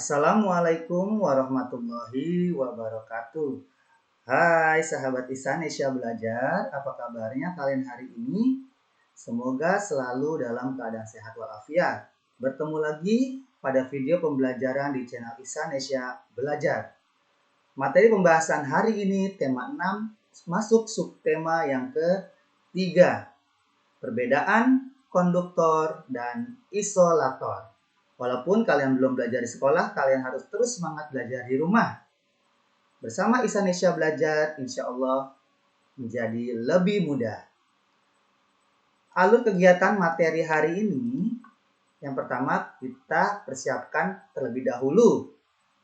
Assalamualaikum warahmatullahi wabarakatuh. Hai sahabat Isanesya Belajar, apa kabarnya kalian hari ini? Semoga selalu dalam keadaan sehat walafiat. Bertemu lagi pada video pembelajaran di channel Isanesya Belajar. Materi pembahasan hari ini tema 6 masuk subtema yang ketiga. Perbedaan konduktor dan isolator. Walaupun kalian belum belajar di sekolah, kalian harus terus semangat belajar di rumah. Bersama Isanesya Belajar, insya Allah menjadi lebih mudah. Alur kegiatan materi hari ini, yang pertama kita persiapkan terlebih dahulu.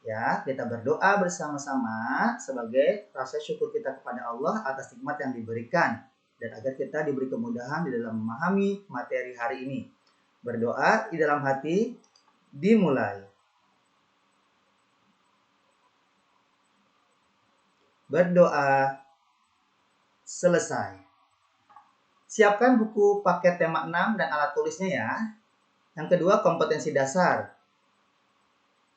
Ya, kita berdoa bersama-sama sebagai rasa syukur kita kepada Allah atas nikmat yang diberikan dan agar kita diberi kemudahan di dalam memahami materi hari ini. Berdoa di dalam hati dimulai. Berdoa selesai. Siapkan buku paket tema 6 dan alat tulisnya ya. Yang kedua, kompetensi dasar.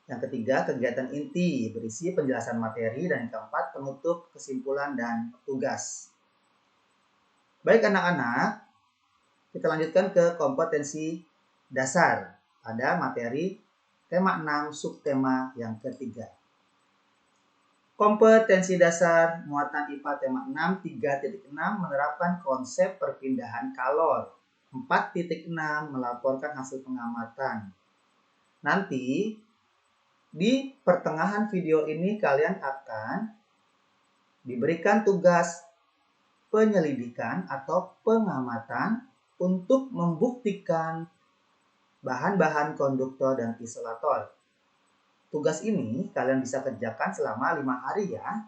Yang ketiga, kegiatan inti berisi penjelasan materi. Dan yang keempat, penutup, kesimpulan, dan tugas. Baik anak-anak, kita lanjutkan ke kompetensi dasar pada materi tema 6 subtema yang ketiga. Kompetensi dasar muatan IPA tema 6 3.6 menerapkan konsep perpindahan kalor. 4.6 melaporkan hasil pengamatan. Nanti di pertengahan video ini kalian akan diberikan tugas penyelidikan atau pengamatan untuk membuktikan bahan-bahan konduktor dan isolator. Tugas ini kalian bisa kerjakan selama 5 hari ya.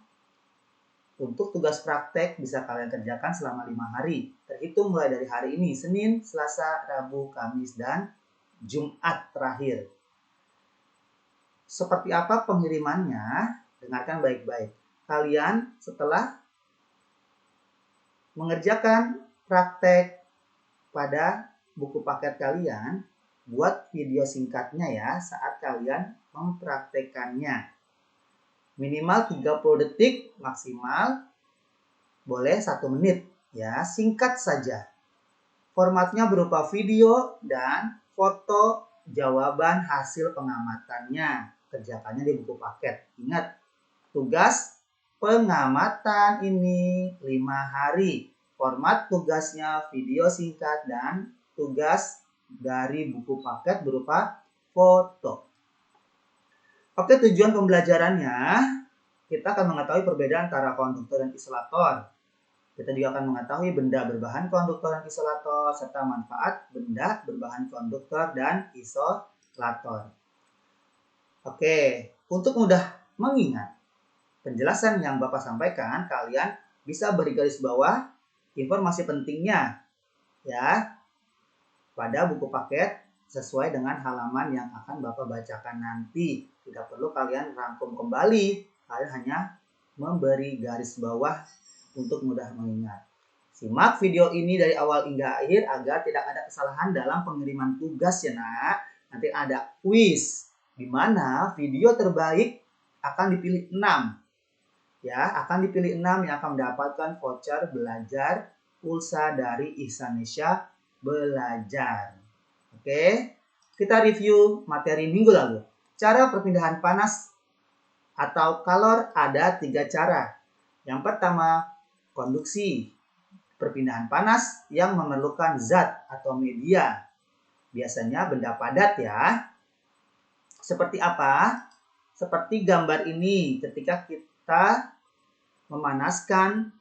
Untuk tugas praktek bisa kalian kerjakan selama 5 hari. Terhitung mulai dari hari ini, Senin, Selasa, Rabu, Kamis, dan Jumat terakhir. Seperti apa pengirimannya? Dengarkan baik-baik. Kalian setelah mengerjakan praktek pada buku paket kalian, buat video singkatnya ya saat kalian mempraktekannya. Minimal 30 detik, maksimal boleh 1 menit ya, singkat saja. Formatnya berupa video dan foto jawaban hasil pengamatannya. Kerjakannya di buku paket. Ingat, tugas pengamatan ini 5 hari. Format tugasnya video singkat dan tugas dari buku paket berupa foto. Oke, tujuan pembelajarannya kita akan mengetahui perbedaan antara konduktor dan isolator. Kita juga akan mengetahui benda berbahan konduktor dan isolator serta manfaat benda berbahan konduktor dan isolator. Oke, untuk mudah mengingat penjelasan yang Bapak sampaikan, kalian bisa beri garis bawah informasi pentingnya ya pada buku paket sesuai dengan halaman yang akan Bapak bacakan nanti. Tidak perlu kalian rangkum kembali, kalian hanya memberi garis bawah untuk mudah mengingat. Simak video ini dari awal hingga akhir agar tidak ada kesalahan dalam pengiriman tugas ya nak. Nanti ada quiz, di mana video terbaik akan dipilih 6. Ya, akan dipilih 6 yang akan mendapatkan voucher belajar pulsa dari Isanesya Belajar. Oke, kita review materi minggu lalu. Cara perpindahan panas atau kalor ada 3 cara. Yang pertama, konduksi. Perpindahan panas yang memerlukan zat atau media. Biasanya benda padat ya. Seperti apa? Seperti gambar ini ketika kita memanaskan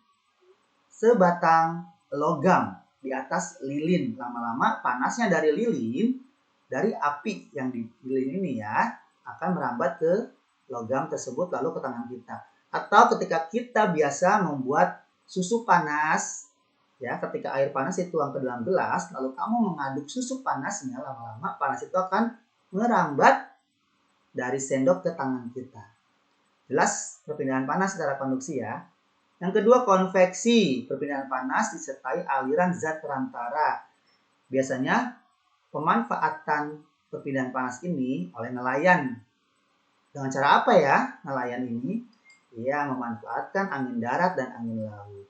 sebatang logam di atas lilin. Lama-lama panasnya dari lilin, dari api yang di lilin ini ya, akan merambat ke logam tersebut lalu ke tangan kita. Atau ketika kita biasa membuat susu panas, ya ketika air panas dituang ke dalam gelas, lalu kamu mengaduk susu panasnya, lama-lama panas itu akan merambat dari sendok ke tangan kita. Jelas perpindahan panas secara konduksi ya. Yang kedua, konveksi. Perpindahan panas disertai aliran zat perantara. Biasanya pemanfaatan perpindahan panas ini oleh nelayan Dengan cara apa ya nelayan ini? Ia memanfaatkan angin darat dan angin laut.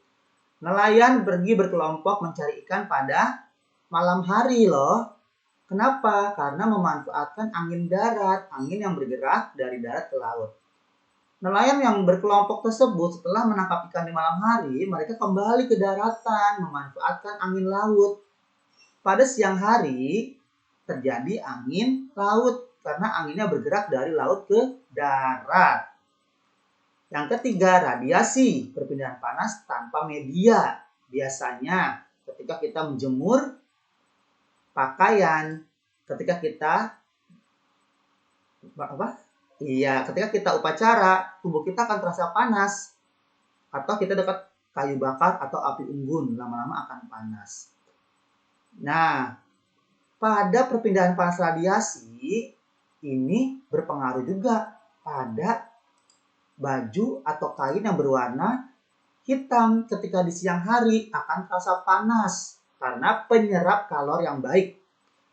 Nelayan pergi berkelompok mencari ikan pada malam hari loh. Kenapa? Karena memanfaatkan angin darat, angin yang bergerak dari darat ke laut. Nelayan yang berkelompok tersebut setelah menangkap ikan di malam hari, mereka kembali ke daratan memanfaatkan angin laut. Pada siang hari terjadi angin laut karena anginnya bergerak dari laut ke darat. Yang ketiga, radiasi perpindahan panas tanpa media. Biasanya ketika kita menjemur pakaian, ketika kita ketika kita upacara, tubuh kita akan terasa panas. Atau kita dekat kayu bakar atau api unggun, lama-lama akan panas. Nah, pada perpindahan panas radiasi ini berpengaruh juga pada baju atau kain yang berwarna hitam ketika di siang hari akan terasa panas karena penyerap kalor yang baik.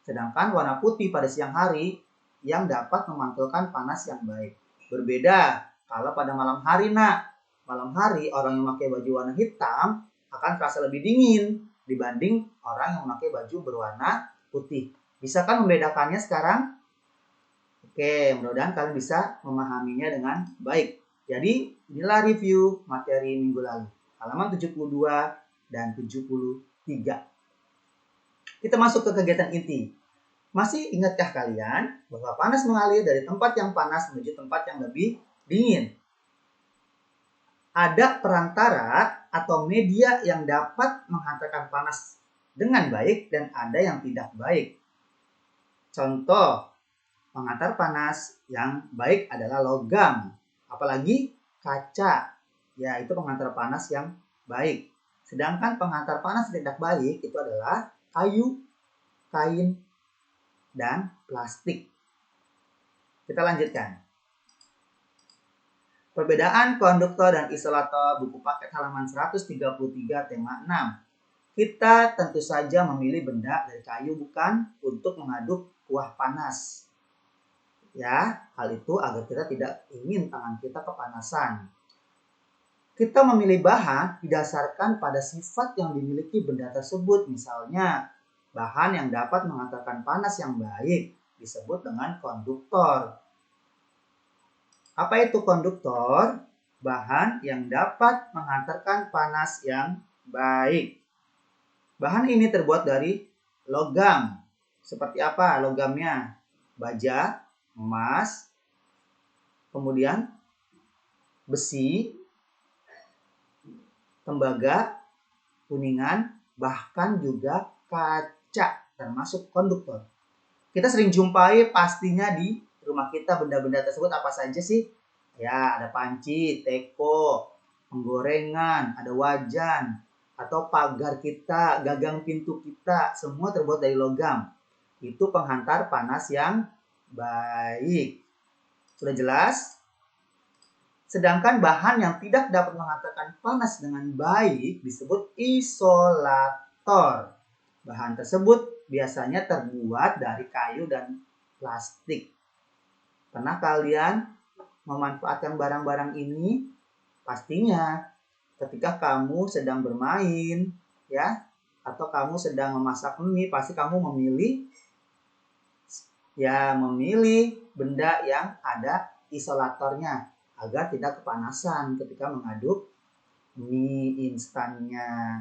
Sedangkan warna putih pada siang hari yang dapat memantulkan panas yang baik. Berbeda kalau pada malam hari, nak. Malam hari orang yang memakai baju warna hitam akan terasa lebih dingin dibanding orang yang memakai baju berwarna putih. Bisa kan membedakannya sekarang? Oke, mudah-mudahan kalian bisa memahaminya dengan baik. Jadi, inilah review materi minggu lalu. Halaman 72 dan 73. Kita masuk ke kegiatan inti. Masih ingatkah kalian bahwa panas mengalir dari tempat yang panas menuju tempat yang lebih dingin? Ada perantara atau media yang dapat menghantarkan panas dengan baik dan ada yang tidak baik. Contoh, penghantar panas yang baik adalah logam, apalagi kaca. Ya, itu penghantar panas yang baik. Sedangkan penghantar panas yang tidak baik itu adalah kayu, kain, dan plastik. Kita lanjutkan. Perbedaan konduktor dan isolator, buku paket halaman 133 tema 6. Kita tentu saja memilih benda dari kayu bukan untuk mengaduk kuah panas. Ya, hal itu agar kita tidak ingin tangan kita kepanasan. Kita memilih bahan didasarkan pada sifat yang dimiliki benda tersebut. Misalnya, bahan yang dapat menghantarkan panas yang baik disebut dengan konduktor. Apa itu konduktor? Bahan yang dapat menghantarkan panas yang baik. Bahan ini terbuat dari logam. Seperti apa logamnya? Baja, emas, kemudian besi, tembaga, kuningan, bahkan juga kaca termasuk konduktor. Kita sering jumpai pastinya di rumah kita benda-benda tersebut apa saja sih? Ya, ada panci, teko, penggorengan, ada wajan, atau pagar kita, gagang pintu kita, semua terbuat dari logam. Itu penghantar panas yang baik. Sudah jelas? Sedangkan bahan yang tidak dapat menghantarkan panas dengan baik disebut isolator. Bahan tersebut biasanya terbuat dari kayu dan plastik. Pernah kalian memanfaatkan barang-barang ini? Pastinya ketika kamu sedang bermain, ya, atau kamu sedang memasak mie, pasti kamu memilih benda yang ada isolatornya agar tidak kepanasan ketika mengaduk mie instannya,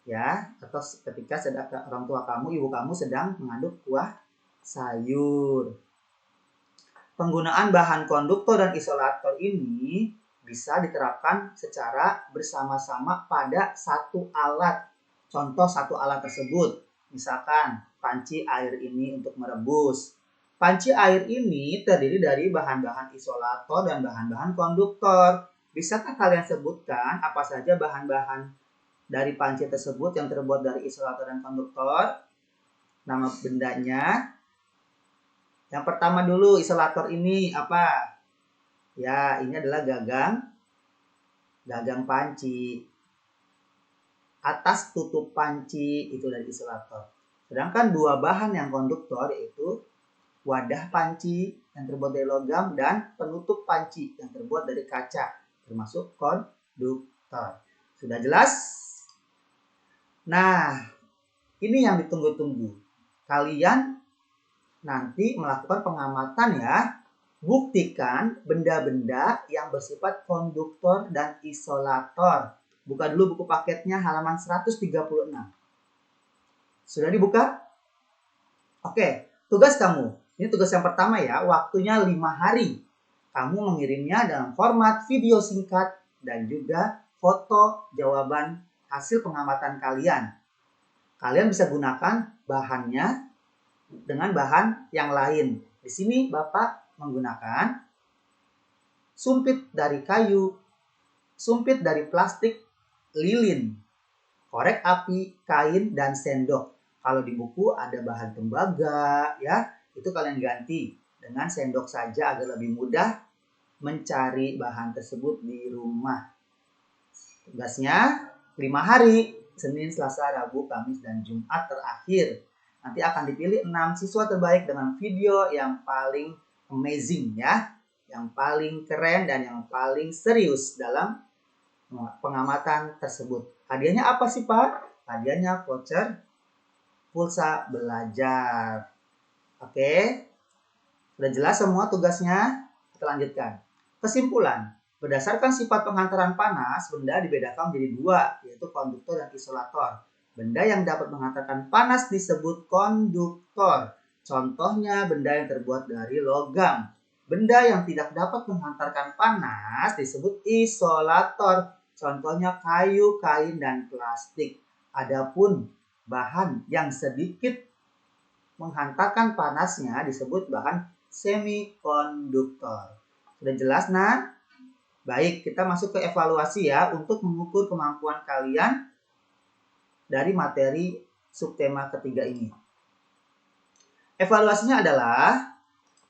ya, atau ketika orang tua kamu, ibu kamu sedang mengaduk kuah sayur. Penggunaan bahan konduktor dan isolator ini bisa diterapkan secara bersama-sama pada satu alat. Contoh satu alat tersebut, misalkan panci air ini untuk merebus. Panci air ini terdiri dari bahan-bahan isolator dan bahan-bahan konduktor. Bisakah kalian sebutkan apa saja bahan-bahan dari panci tersebut yang terbuat dari isolator dan konduktor? Nama bendanya. Yang pertama dulu, isolator ini apa? Ya, ini adalah gagang panci. Atas tutup panci itu dari isolator. Sedangkan dua bahan yang konduktor yaitu wadah panci yang terbuat dari logam, dan penutup panci yang terbuat dari kaca, termasuk konduktor. Sudah jelas? Nah, ini yang ditunggu-tunggu. Kalian nanti melakukan pengamatan ya. Buktikan benda-benda yang bersifat konduktor dan isolator. Buka dulu buku paketnya halaman 136. Sudah dibuka? Oke, tugas kamu. Ini tugas yang pertama ya, waktunya 5 hari. Kamu mengirimnya dalam format video singkat dan juga foto jawaban hasil pengamatan kalian. Kalian bisa gunakan bahannya dengan bahan yang lain. Di sini Bapak menggunakan sumpit dari kayu, sumpit dari plastik, lilin, korek api, kain, dan sendok. Kalau di buku ada bahan tembaga, ya, itu kalian ganti dengan sendok saja agar lebih mudah mencari bahan tersebut di rumah. Tugasnya 5 hari, Senin, Selasa, Rabu, Kamis, dan Jumat terakhir. Nanti akan dipilih 6 siswa terbaik dengan video yang paling amazing ya, yang paling keren dan yang paling serius dalam pengamatan tersebut. Hadiahnya apa sih Pak? Hadiahnya voucher pulsa belajar. Oke, sudah jelas semua tugasnya? Kita lanjutkan. Kesimpulan, berdasarkan sifat penghantaran panas, benda dibedakan menjadi 2, yaitu konduktor dan isolator. Benda yang dapat menghantarkan panas disebut konduktor. Contohnya benda yang terbuat dari logam. Benda yang tidak dapat menghantarkan panas disebut isolator. Contohnya kayu, kain, dan plastik. Adapun bahan yang sedikit menghantarkan panasnya disebut bahan semikonduktor. Sudah jelas, nah? Baik, kita masuk ke evaluasi ya untuk mengukur kemampuan kalian dari materi subtema ketiga ini. Evaluasinya adalah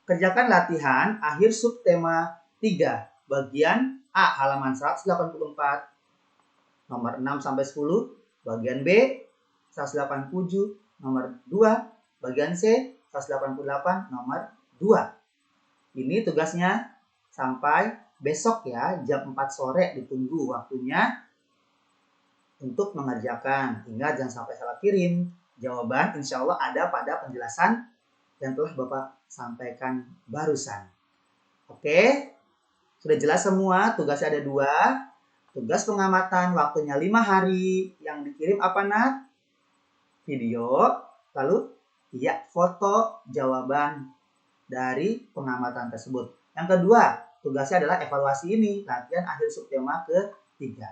kerjakan latihan akhir subtema 3, bagian A halaman 184, nomor 6 sampai 10, bagian B 187, nomor 2, bagian C 188, nomor 2. Ini tugasnya sampai besok ya, jam 4 sore ditunggu waktunya untuk mengerjakan. Ingat jangan sampai salah kirim. Jawaban insya Allah ada pada penjelasan yang telah Bapak sampaikan barusan. Oke, sudah jelas semua. Tugasnya ada 2. Tugas pengamatan waktunya 5 hari. Yang dikirim apa nak? Video, lalu ya foto jawaban dari pengamatan tersebut. Yang kedua, tugasnya adalah evaluasi ini, latihan akhir subtema ke-3.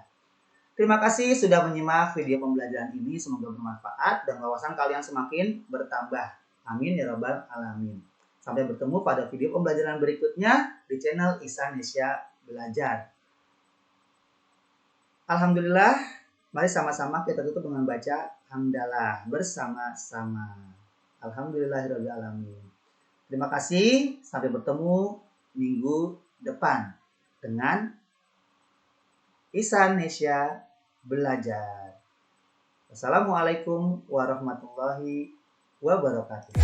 Terima kasih sudah menyimak video pembelajaran ini. Semoga bermanfaat dan wawasan kalian semakin bertambah. Amin ya rabbal alamin. Sampai bertemu pada video pembelajaran berikutnya di channel Isanesya Belajar. Alhamdulillah, mari sama-sama kita tutup dengan baca hamdalah bersama-sama. Alhamdulillahirabbil alamin. Terima kasih, sampai bertemu minggu depan dengan Isanesya Belajar. Wassalamualaikum warahmatullahi wabarakatuh.